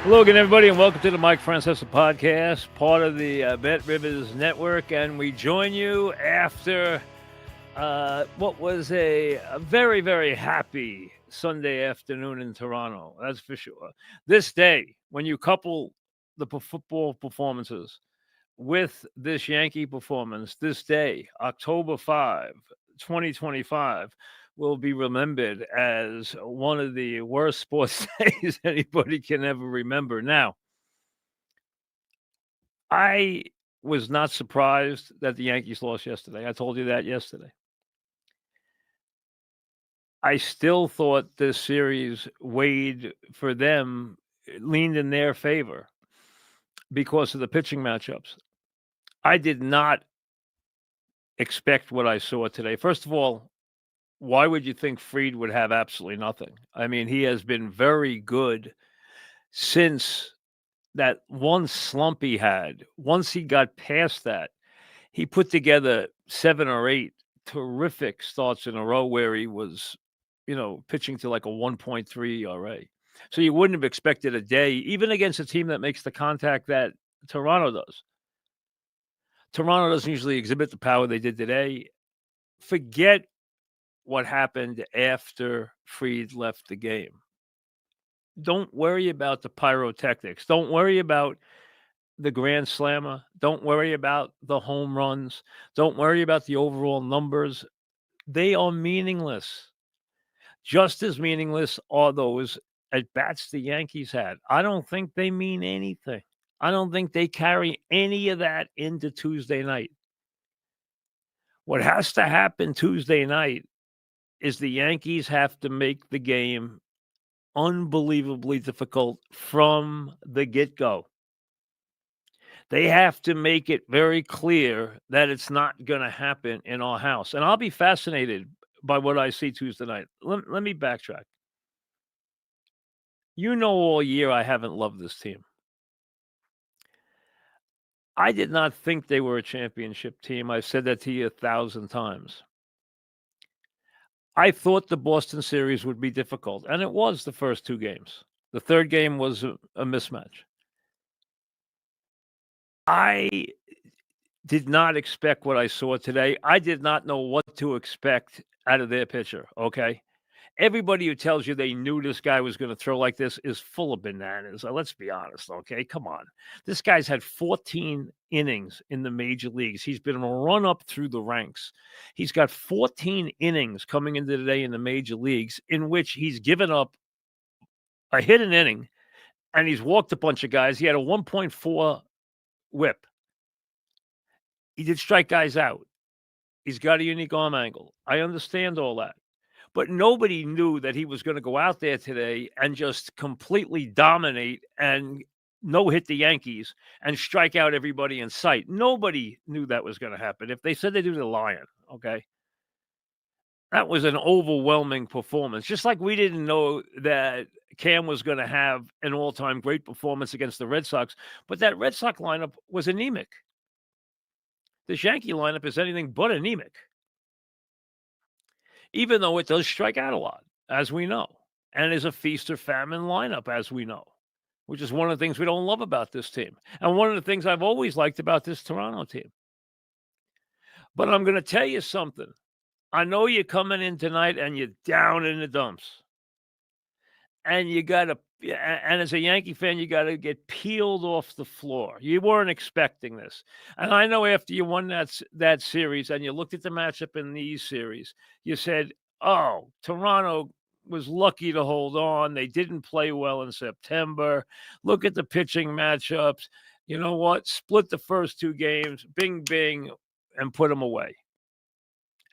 Hello again, everybody, and welcome to the Mike Francesa podcast, part of the Bet Rivers Network. And we join you after what was a very, very happy Sunday afternoon in Toronto. That's for sure. This day, when you couple the football performances with this Yankee performance, this day, October 5, 2025, will be remembered as one of the worst sports days anybody can ever remember. Now, I was not surprised that the Yankees lost yesterday. I told you that yesterday. I still thought this series weighed for them, leaned in their favor because of the pitching matchups. I did not expect what I saw today. First of all, why would you think Fried would have absolutely nothing? I mean, he has been very good since that one slump he had. Once he got past that, he put together 7 or 8 terrific starts in a row where he was, pitching to like a 1.3 ERA. So you wouldn't have expected a day, even against a team that makes the contact that Toronto does. Toronto doesn't usually exhibit the power they did today. Forget what happened after Fried left the game. Don't worry about the pyrotechnics. Don't worry about the grand slammer. Don't worry about the home runs. Don't worry about the overall numbers. They are meaningless. Just as meaningless are those at bats the Yankees had. I don't think they mean anything. I don't think they carry any of that into Tuesday night. What has to happen Tuesday night is the Yankees have to make the game unbelievably difficult from the get-go. They have to make it very clear that it's not going to happen in our house. And I'll be fascinated by what I see Tuesday night. Let me backtrack. All year I haven't loved this team. I did not think they were a championship team. I've said that to you 1,000 times. I thought the Boston series would be difficult, and it was the first 2 games. The third game was a mismatch. I did not expect what I saw today. I did not know what to expect out of their pitcher, okay? Everybody who tells you they knew this guy was going to throw like this is full of bananas. Let's be honest, okay? Come on. This guy's had 14 innings in the major leagues. He's been run up through the ranks. He's got 14 innings coming into today in the major leagues in which he's given up a hit an inning, and he's walked a bunch of guys. He had a 1.4 whip. He did strike guys out. He's got a unique arm angle. I understand all that. But nobody knew that he was going to go out there today and just completely dominate and no-hit the Yankees and strike out everybody in sight. Nobody knew that was going to happen. If they said they do, they're lying, okay? That was an overwhelming performance. Just like we didn't know that Cam was going to have an all-time great performance against the Red Sox, but that Red Sox lineup was anemic. This Yankee lineup is anything but anemic, even though it does strike out a lot, as we know, and is a feast or famine lineup, as we know, which is one of the things we don't love about this team. And one of the things I've always liked about this Toronto team. But I'm going to tell you something. I know you're coming in tonight and you're down in the dumps. And you got to, and as a Yankee fan, you got to get peeled off the floor. You weren't expecting this. And I know after you won that series and you looked at the matchup in these series, you said, oh, Toronto was lucky to hold on. They didn't play well in September. Look at the pitching matchups. You know what? Split the first 2 games, bing, bing, and put them away.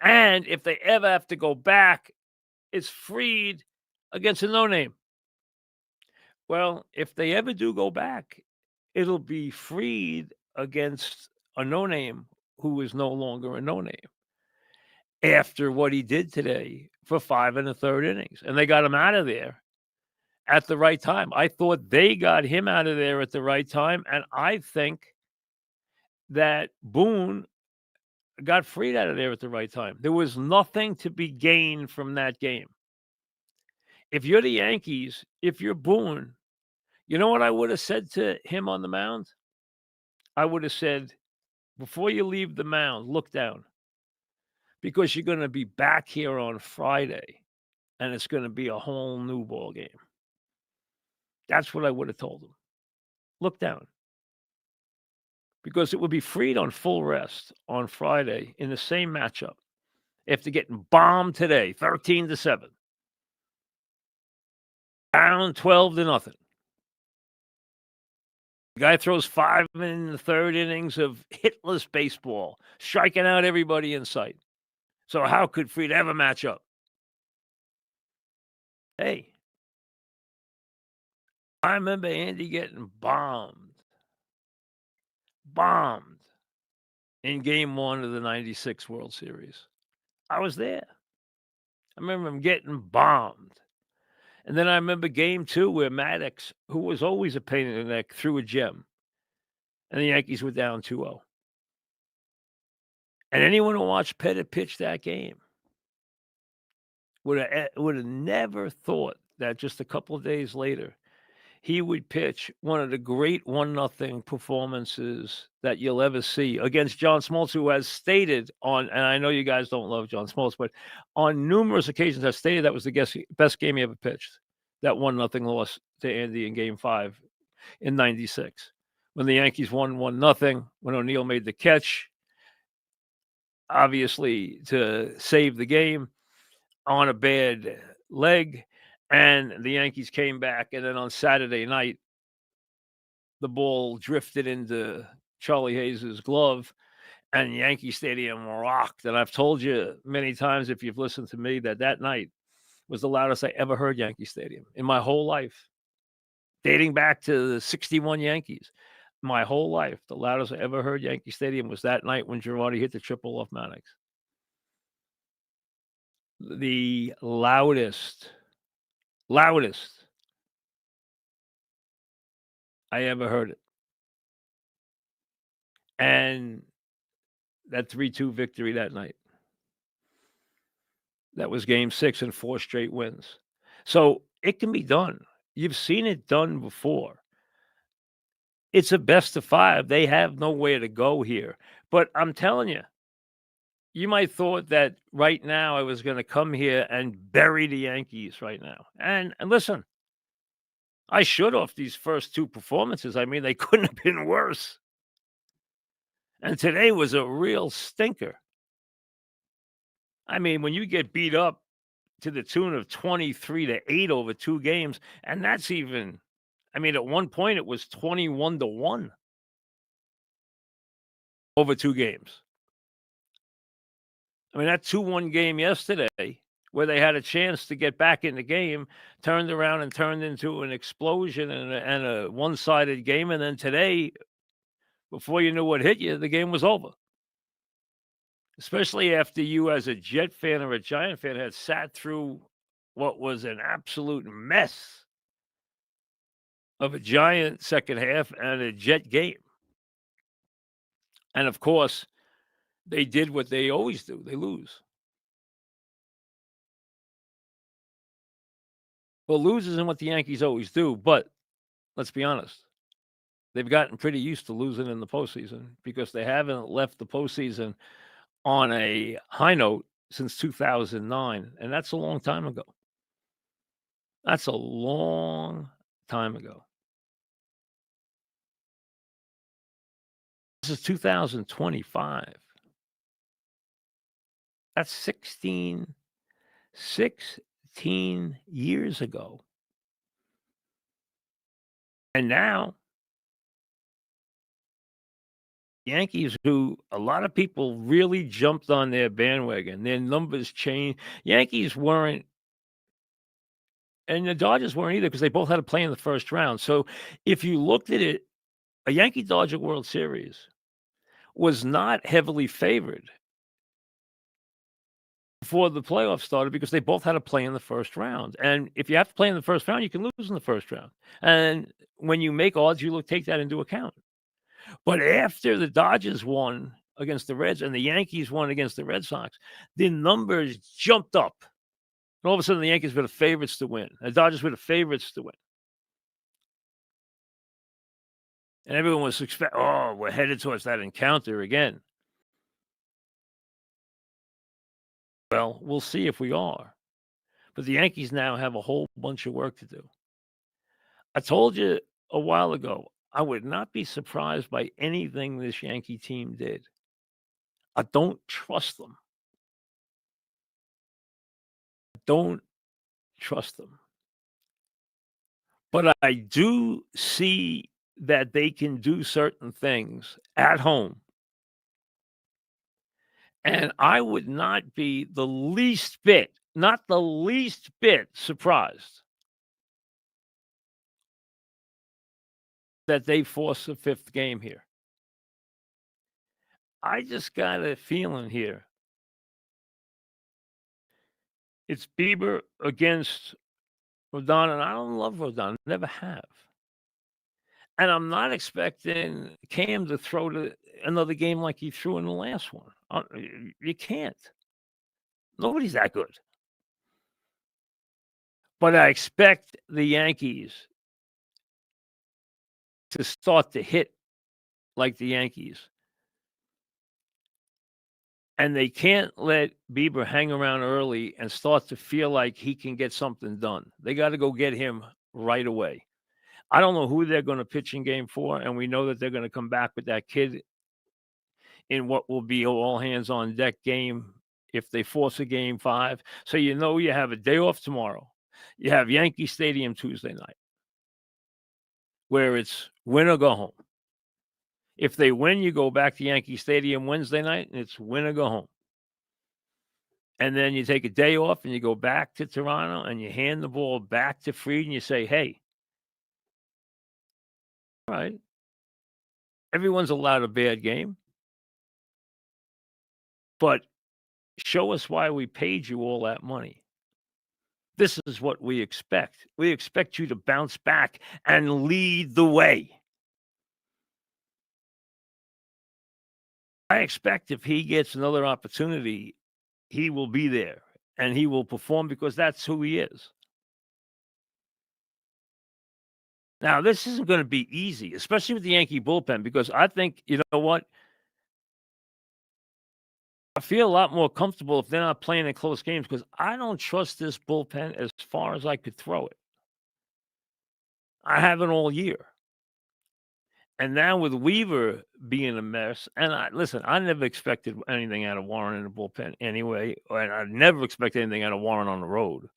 And if they ever have to go back, it's Fried against a no-name. Well, if they ever do go back, it'll be Fried against a no-name who is no longer a no-name after what he did today for 5 1/3 innings. And they got him out of there at the right time. I thought they got him out of there at the right time. And I think that Boone got Fried out of there at the right time. There was nothing to be gained from that game. If you're the Yankees, if you're Boone, You know what I would have said to him on the mound? I would have said, before you leave the mound, look down because you're going to be back here on Friday and it's going to be a whole new ball game. That's what I would have told him. Look down because it would be freed on full rest on Friday in the same matchup after getting bombed today, 13-7, down 12-0. The guy throws 5 in the third innings of hitless baseball, striking out everybody in sight. So how could Fried ever match up? Hey, I remember Andy getting bombed in game 1 of the 96 World Series. I was there. I remember him getting bombed. And then I remember game 2 where Maddox, who was always a pain in the neck, threw a gem. And the Yankees were down 2-0. And anyone who watched Pettit pitch that game would have never thought that just a couple of days later, he would pitch one of the great 1-0 performances that you'll ever see against John Smoltz, who has stated on, and I know you guys don't love John Smoltz, but on numerous occasions has stated that was the best game he ever pitched, that 1-0 loss to Andy in game 5 in 96. When the Yankees won 1-0, when O'Neill made the catch, obviously to save the game on a bad leg, and the Yankees came back, and then on Saturday night, the ball drifted into Charlie Hayes' glove, and Yankee Stadium rocked. And I've told you many times, if you've listened to me, that night was the loudest I ever heard Yankee Stadium in my whole life, dating back to the 61 Yankees. My whole life, the loudest I ever heard Yankee Stadium was that night when Girardi hit the triple off Maddox. The loudest I ever heard it. And that 3-2 victory that night. That was game 6 and 4 straight wins. So it can be done. You've seen it done before. It's a best of 5. They have nowhere to go here. But I'm telling you, you might thought that right now I was going to come here and bury the Yankees right now. And listen, I should off these first 2 performances. I mean, they couldn't have been worse. And today was a real stinker. I mean, when you get beat up to the tune of 23-8 over 2 games, and that's even, I mean, at one point it was 21-1 over 2 games. I mean, that 2-1 game yesterday, where they had a chance to get back in the game, turned around and turned into an explosion and a one-sided game. And then today, before you knew what hit you, the game was over. Especially after you, as a Jet fan or a Giant fan, had sat through what was an absolute mess of a Giant second half and a Jet game. And, of course, they did what they always do. They lose. Well, lose isn't what the Yankees always do, but let's be honest. They've gotten pretty used to losing in the postseason because they haven't left the postseason on a high note since 2009, and that's a long time ago. That's a long time ago. This is 2025. That's 16 years ago. And now, Yankees, who a lot of people really jumped on their bandwagon, their numbers changed. Yankees weren't, and the Dodgers weren't either because they both had to play in the first round. So if you looked at it, a Yankee-Dodger World Series was not heavily favored before the playoffs started because they both had to play in the first round. And if you have to play in the first round, you can lose in the first round. And when you make odds, you take that into account. But after the Dodgers won against the Reds and the Yankees won against the Red Sox, the numbers jumped up. And all of a sudden, the Yankees were the favorites to win. The Dodgers were the favorites to win. And everyone was "Oh, we're headed towards that encounter again." Well, we'll see if we are. But the Yankees now have a whole bunch of work to do. I told you a while ago, I would not be surprised by anything this Yankee team did. I don't trust them. Don't trust them. But I do see that they can do certain things at home. And I would not be the least bit, not the least bit surprised that they force a 5th game here. I just got a feeling here. It's Bieber against Rodon, and I don't love Rodon, never have. And I'm not expecting Cam to throw another game like he threw in the last one. You can't. Nobody's that good. But I expect the Yankees to start to hit like the Yankees. And they can't let Bieber hang around early and start to feel like he can get something done. They got to go get him right away. I don't know who they're going to pitch in game 4, and we know that they're going to come back with that kid in what will be all hands on deck game if they force a game 5. So you know you have a day off tomorrow. You have Yankee Stadium Tuesday night, where it's win or go home. If they win, you go back to Yankee Stadium Wednesday night, and it's win or go home. And then you take a day off, and you go back to Toronto, and you hand the ball back to Fried, and you say, hey, all right, everyone's allowed a bad game, but show us why we paid you all that money. This is what we expect. We expect you to bounce back and lead the way. I expect if he gets another opportunity, he will be there and he will perform because that's who he is. Now, this isn't going to be easy, especially with the Yankee bullpen, because I think, you know what? I feel a lot more comfortable if they're not playing in close games because I don't trust this bullpen as far as I could throw it. I haven't all year. And now with Weaver being a mess, and I never expected anything out of Warren in the bullpen anyway, and I never expected anything out of Warren on the road.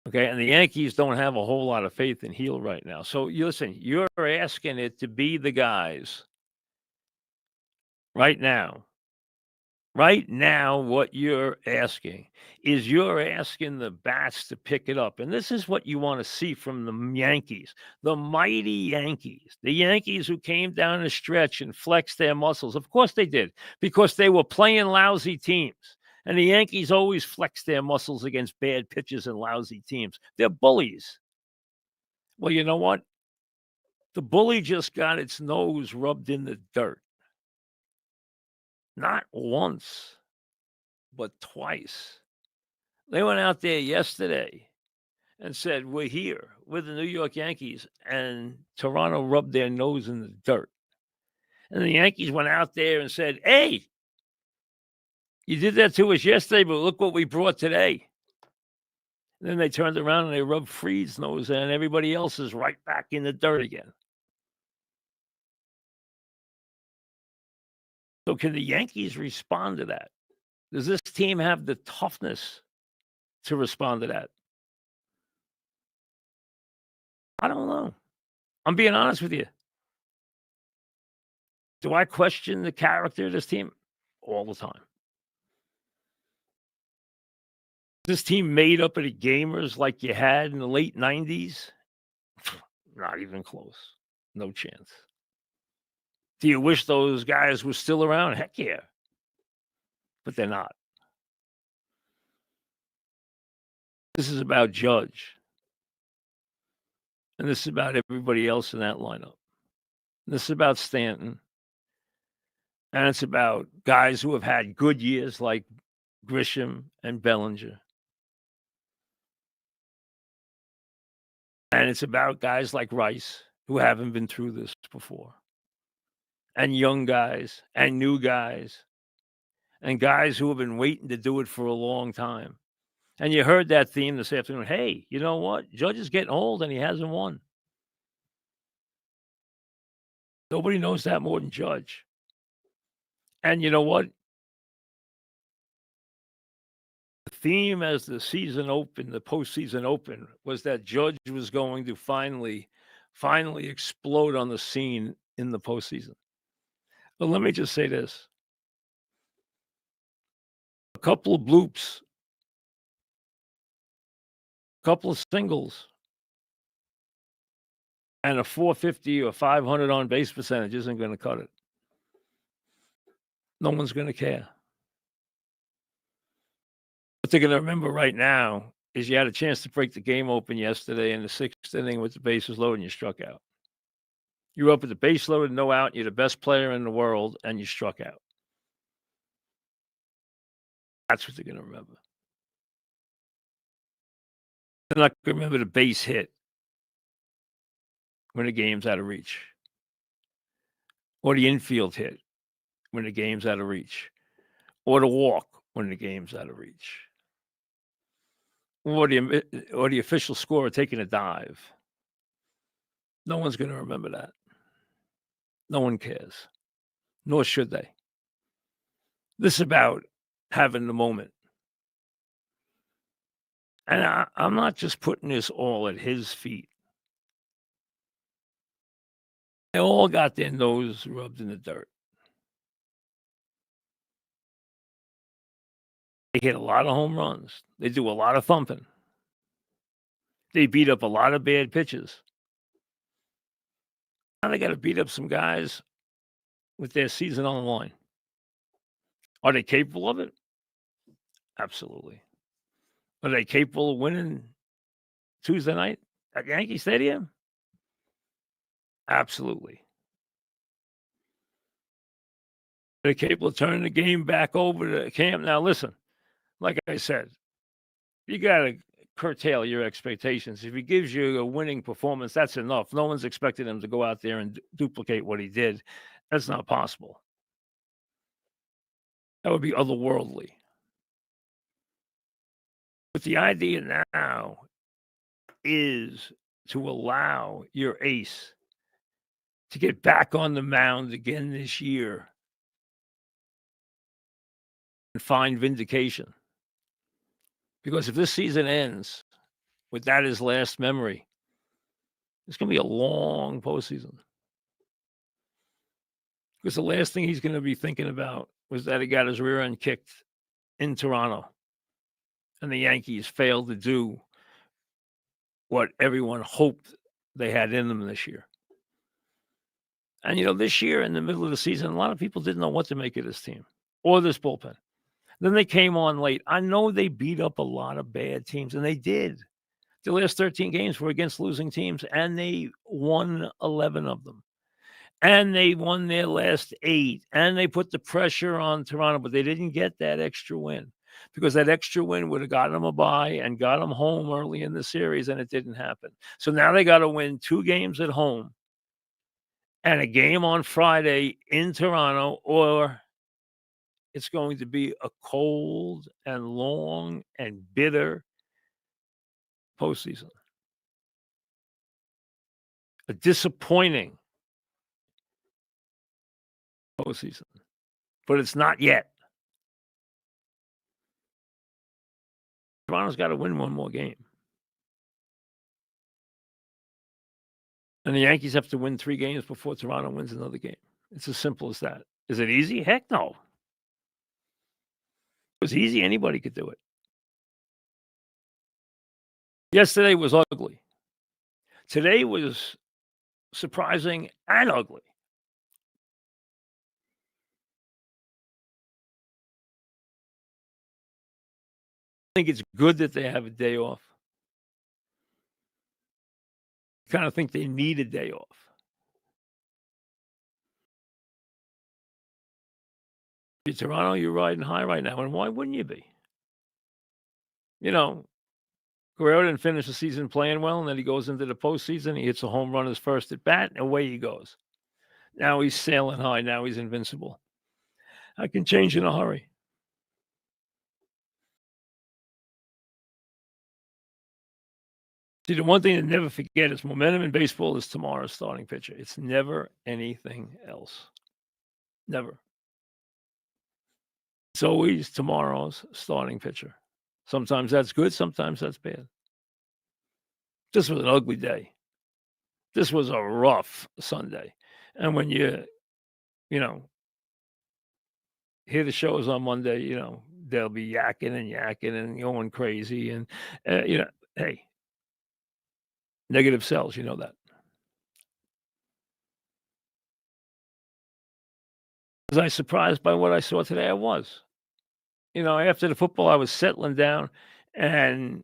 Okay, and the Yankees don't have a whole lot of faith in Heel right now. So listen, you're asking it to be the guys right now. Right now, what you're asking is you're asking the bats to pick it up. And this is what you want to see from the Yankees, the mighty Yankees, the Yankees who came down the stretch and flexed their muscles. Of course they did, because they were playing lousy teams. And the Yankees always flex their muscles against bad pitchers and lousy teams. They're bullies. Well, you know what? The bully just got its nose rubbed in the dirt. Not once, but twice. They went out there yesterday and said, we're here. We're the New York Yankees. And Toronto rubbed their nose in the dirt. And the Yankees went out there and said, hey, you did that to us yesterday, but look what we brought today. And then they turned around and they rubbed Fried's nose in, and everybody else is right back in the dirt again. So can the Yankees respond to that? Does this team have the toughness to respond to that? I don't know. I'm being honest with you. Do I question the character of this team? All the time. This team made up of the gamers like you had in the late 90s? Not even close. No chance. Do you wish those guys were still around? Heck yeah. But they're not. This is about Judge. And this is about everybody else in that lineup. This is about Stanton. And it's about guys who have had good years like Grisham and Bellinger. And it's about guys like Rice who haven't been through this before, and young guys, and new guys, and guys who have been waiting to do it for a long time. And you heard that theme this afternoon. Hey, you know what? Judge is getting old and he hasn't won. Nobody knows that more than Judge. And you know what? The theme as the season opened, the postseason opened, was that Judge was going to finally explode on the scene in the postseason. But let me just say this: a couple of bloops, a couple of singles, and a 450 or 500 on base percentage isn't going to cut it. No one's going to care. What they're going to remember right now is you had a chance to break the game open yesterday in the sixth inning with the bases loaded and you struck out. You were up with the base loaded, no out. You're the best player in the world, and you struck out. That's what they're going to remember. They're not going to remember the base hit when the game's out of reach, or the infield hit when the game's out of reach, or the walk when the game's out of reach, or the official scorer taking a dive. No one's going to remember that. No one cares, nor should they. This is about having the moment. And I'm not just putting this all at his feet. They all got their nose rubbed in the dirt. They hit a lot of home runs. They do a lot of thumping. They beat up a lot of bad pitches. Now they got to beat up some guys with their season on the line. Are they capable of it? Absolutely. Are they capable of winning Tuesday night at Yankee Stadium? Absolutely. Are they capable of turning the game back over to Camp? Now, listen, like I said, you got to curtail your expectations. If he gives you a winning performance, that's enough. No one's expecting him to go out there and duplicate what he did. That's not possible. That would be otherworldly. But the idea now is to allow your ace to get back on the mound again this year and find vindication. Because if this season ends with that his last memory, it's going to be a long postseason. Because the last thing he's going to be thinking about was that he got his rear end kicked in Toronto and the Yankees failed to do what everyone hoped they had in them this year. And, this year in the middle of the season, a lot of people didn't know what to make of this team or this bullpen. Then they came on late. I know they beat up a lot of bad teams, and they did. The last 13 games were against losing teams, and they won 11 of them. And they won their last 8, and they put the pressure on Toronto, but they didn't get that extra win because that extra win would have gotten them a bye and got them home early in the series, and it didn't happen. So now they got to win 2 games at home and a game on Friday in Toronto, or it's going to be a cold and long and bitter postseason. A disappointing postseason. But it's not yet. Toronto's got to win one more game. And the Yankees have to win 3 games before Toronto wins another game. It's as simple as that. Is it easy? Heck no. If it was easy, anybody could do it. Yesterday was ugly. Today was surprising and ugly. I think it's good that they have a day off. I kind of think they need a day off. In Toronto, you're riding high right now, and why wouldn't you be? Guerrero didn't finish the season playing well, and then he goes into the postseason. He hits a home run his first at bat, and away he goes. Now he's sailing high. Now he's invincible. I can change in a hurry. See, the one thing to never forget is momentum in baseball is tomorrow's starting pitcher. It's never anything else. Never. It's always tomorrow's starting pitcher. Sometimes that's good, sometimes that's bad. This was an ugly day. This was a rough Sunday. And when you know, hear the shows on Monday, they'll be yakking and going crazy. And, hey, negative sells, you know that. Was I surprised by what I saw today? I was. After the football, I was settling down and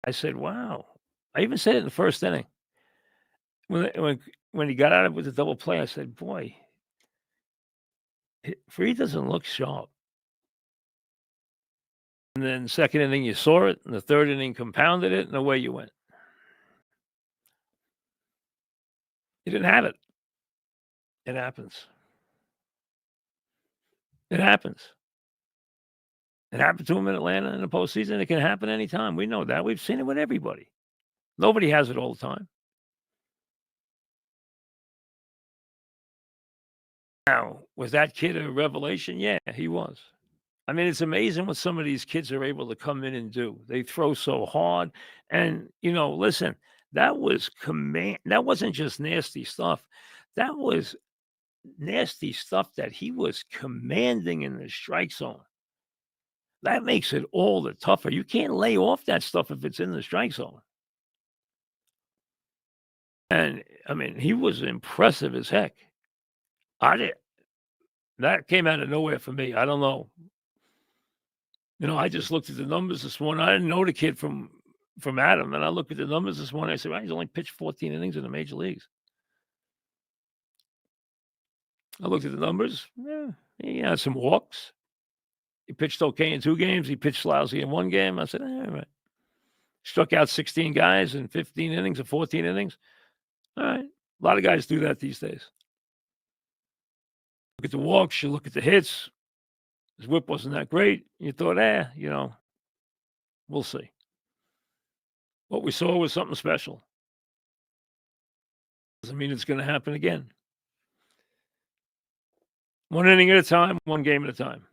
I said, wow. I even said it in the first inning. When he got out of it with the double play, I said, boy, Freed doesn't look sharp. And then second inning, you saw it, and the third inning compounded it, and away you went. You didn't have it. It happens. It happens. It happened to him in Atlanta in the postseason. It can happen anytime. We know that. We've seen it with everybody. Nobody has it all the time. Now, was that kid a revelation? Yeah, he was. I mean, it's amazing what some of these kids are able to come in and do. They throw so hard. And, listen, that was command. That wasn't just nasty stuff. That was nasty stuff that he was commanding in the strike zone. That makes it all the tougher. You can't lay off that stuff if it's in the strike zone. And, I mean, he was impressive as heck. That came out of nowhere for me. I don't know. I just looked at the numbers this morning. I didn't know the kid from Adam, and I looked at the numbers this morning. I said, well, he's only pitched 14 innings in the major leagues. I looked at the numbers. Yeah, he had some walks. He pitched okay in 2 games. He pitched lousy in 1 game. I said, all right. Struck out 16 guys in 15 innings or 14 innings. All right. A lot of guys do that these days. Look at the walks. You look at the hits. His whip wasn't that great. You thought, we'll see. What we saw was something special. Doesn't mean it's going to happen again. 1 inning at a time, 1 game at a time.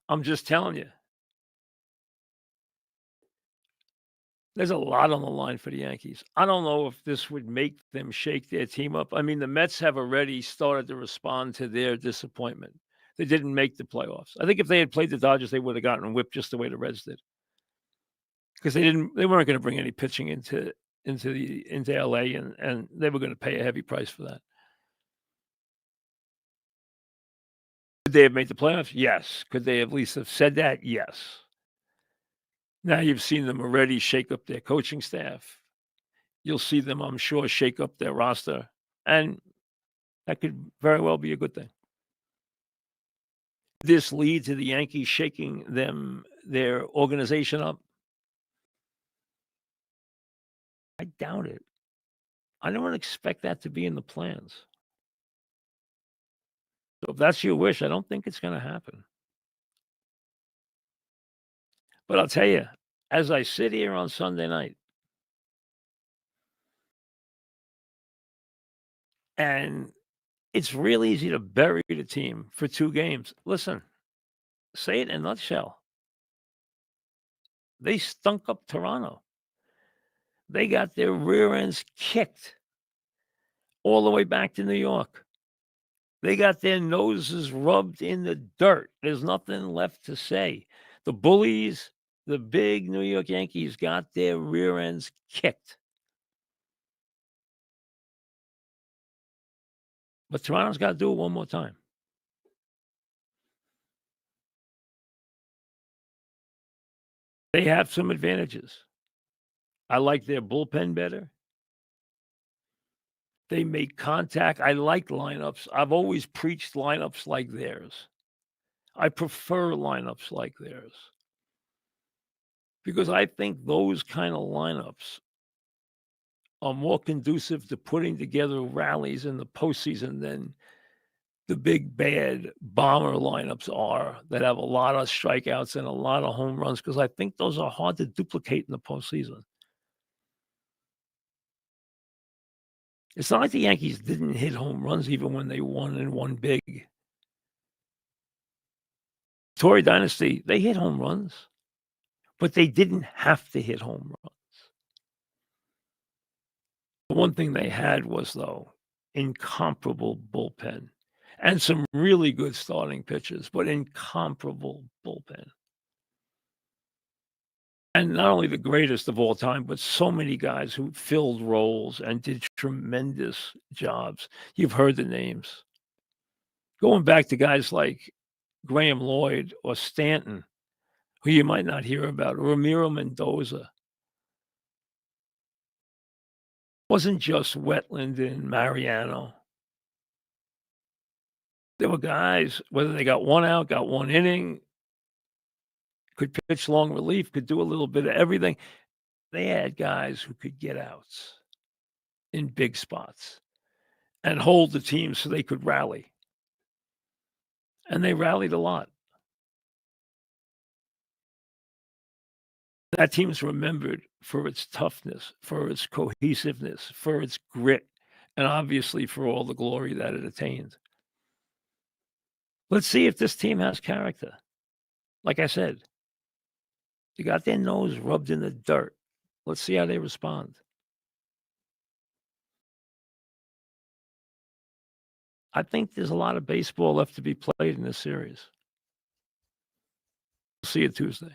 I'm just telling you. There's a lot on the line for the Yankees. I don't know if this would make them shake their team up. I mean, the Mets have already started to respond to their disappointment. They didn't make the playoffs. I think if they had played the Dodgers, they would have gotten whipped just the way the Reds did. Because they weren't going to bring any pitching into LA, and they were going to pay a heavy price for that. Could they have made the playoffs? Yes. Could they at least have said that? Yes. Now you've seen them already shake up their coaching staff. You'll see them, I'm sure, shake up their roster. And that could very well be a good thing. This lead to the Yankees shaking their organization up? I doubt it. I don't expect that to be in the plans. So if that's your wish, I don't think it's going to happen. But I'll tell you, as I sit here on Sunday night, and it's real easy to bury the team for 2 games. Listen, say it in a nutshell. They stunk up Toronto. They got their rear ends kicked all the way back to New York. They got their noses rubbed in the dirt. There's nothing left to say. The bullies, the big New York Yankees, got their rear ends kicked. But Toronto's got to do it one more time. They have some advantages. I like their bullpen better. They make contact. I like lineups. I've always preached lineups like theirs. I prefer lineups like theirs. because I think those kind of lineups are more conducive to putting together rallies in the postseason than the big bad bomber lineups are that have a lot of strikeouts and a lot of home runs, because I think those are hard to duplicate in the postseason. It's not like the Yankees didn't hit home runs even when they won and won big. Tory Dynasty, they hit home runs, but they didn't have to hit home runs. The one thing they had was, though, incomparable bullpen and some really good starting pitchers, but incomparable bullpen. And not only the greatest of all time, but so many guys who filled roles and did tremendous jobs. You've heard the names. Going back to guys like Graham Lloyd or Stanton, who you might not hear about, or Ramiro Mendoza. Wasn't just Wetland and Mariano. There were guys, whether they got one out, got one inning, could pitch long relief, could do a little bit of everything. They had guys who could get outs in big spots and hold the team so they could rally. And they rallied a lot. That team's remembered for its toughness, for its cohesiveness, for its grit, and obviously for all the glory that it attained. Let's see if this team has character. Like I said, they got their nose rubbed in the dirt. Let's see how they respond. I think there's a lot of baseball left to be played in this series. See you Tuesday.